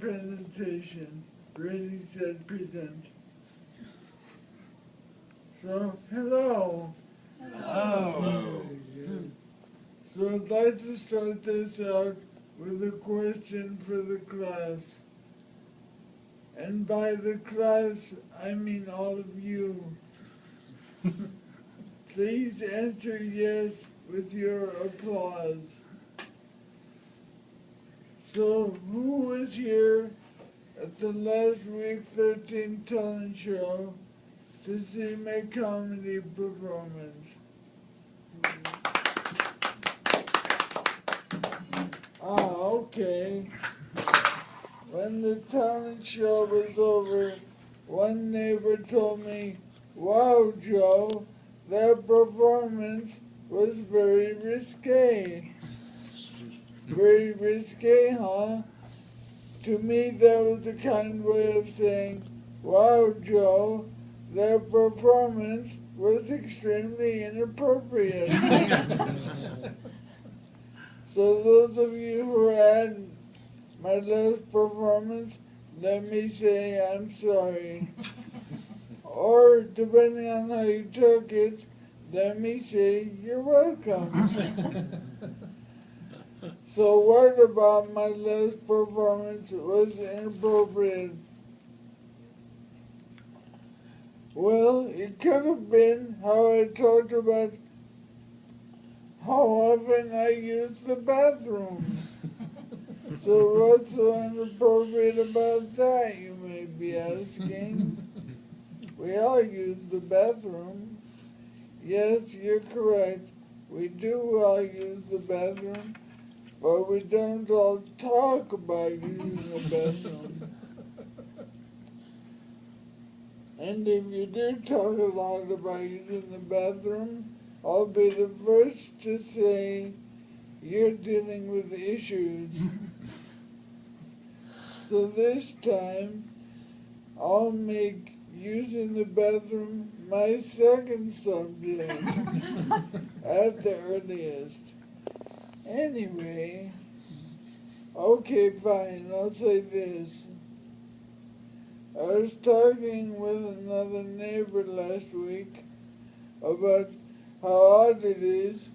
presentation. Ready, set, present. So, hello. Hello. So I'd like to start this out with a question for the class. And by the class, I mean all of you. Please answer yes with your applause. So, who was here at the last week 13 talent show to see my comedy performance? Okay. When the talent show was over, one neighbor told me, "Wow, Joe, that performance was very risque." Very risque, huh? To me, that was a kind way of saying, "Wow, Joe, that performance was extremely inappropriate." So those of you who had my last performance, let me say I'm sorry. Or, depending on how you took it, let me say you're welcome. So what about my last performance was inappropriate? Well, it could have been how I talked about how often I use the bathroom. So what's so inappropriate about that, you may be asking? We all use the bathroom. Yes, you're correct. We do all use the bathroom, but we don't all talk about using the bathroom. And if you do talk a lot about using the bathroom, I'll be the first to say you're dealing with issues. So this time, I'll make using the bathroom my second subject at the earliest. Anyway, okay, fine, I'll say this. I was talking with another neighbor last week about how odd it is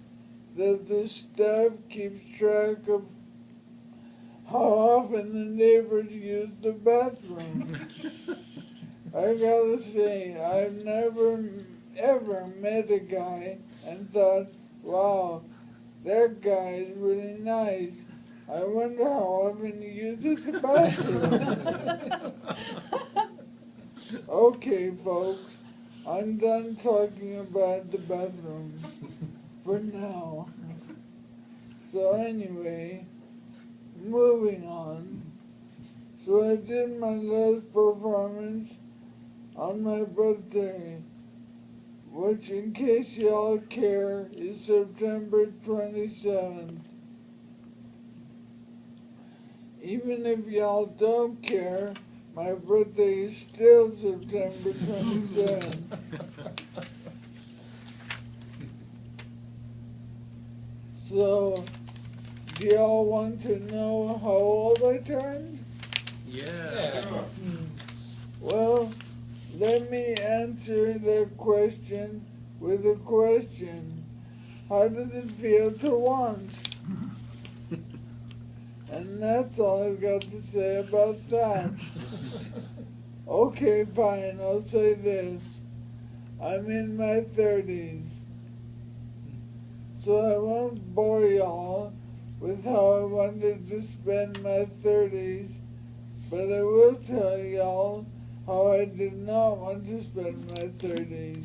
that the staff keeps track of how often the neighbors use the bathroom. I gotta say, I've never ever met a guy and thought, wow, that guy is really nice. I wonder how often he uses the bathroom. Okay, folks, I'm done talking about the bathroom for now. So anyway, moving on. So I did my last performance on my birthday, which, in case y'all care, is September 27th. Even if y'all don't care, my birthday is still September 27th. So, do y'all want to know how old I turned? Yeah. Well, let me answer that question with a question. How does it feel to want? And that's all I've got to say about that. Okay, fine, I'll say this. I'm in my 30s. So I won't bore y'all with how I wanted to spend my 30s, but I will tell y'all how I did not want to spend my 30s.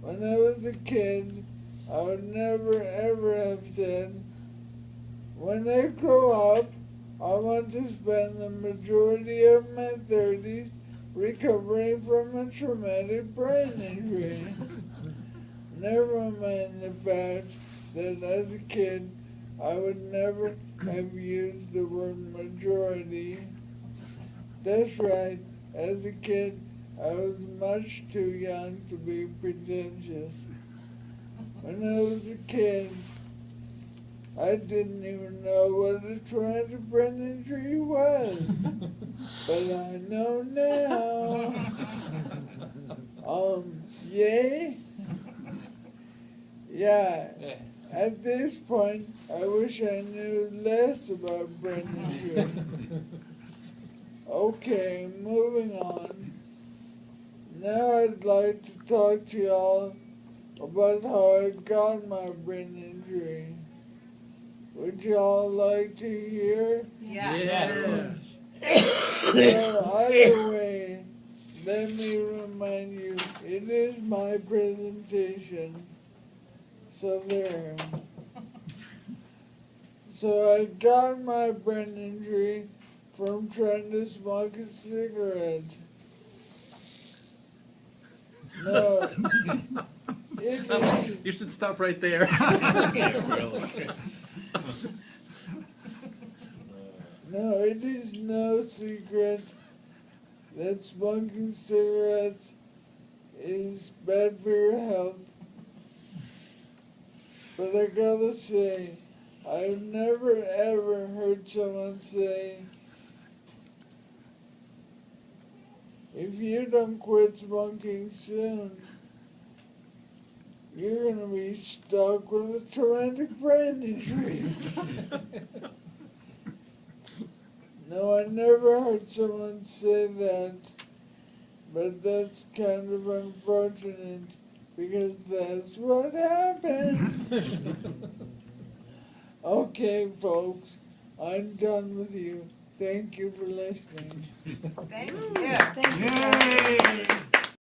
When I was a kid, I would never ever have said, when I grow up, I want to spend the majority of my 30s recovering from a traumatic brain injury. Never mind the fact that as a kid, I would never have used the word majority. That's right, as a kid, I was much too young to be pretentious. When I was a kid, I didn't even know what a traumatic brain injury was. but I know now. Yay? Yeah. At this point, I wish I knew less about Brendan Tree. Okay, moving on. Now I'd like to talk to y'all about how I got my brain injury. Would y'all like to hear? Yeah. Well, either way, let me remind you, it is my presentation. So there. So I got my brain injury from trying to smoke a cigarette. No, it is, You should stop right there. no, it is no secret that smoking cigarettes is bad for your health. But I gotta say, I've never ever heard someone say, if you don't quit smoking soon, you're gonna be stuck with a traumatic brain injury. No, I never heard someone say that, but that's kind of unfortunate because that's what happened. Okay, folks, I'm done with you. Thank you for listening. Thank you. Thank you. Yay!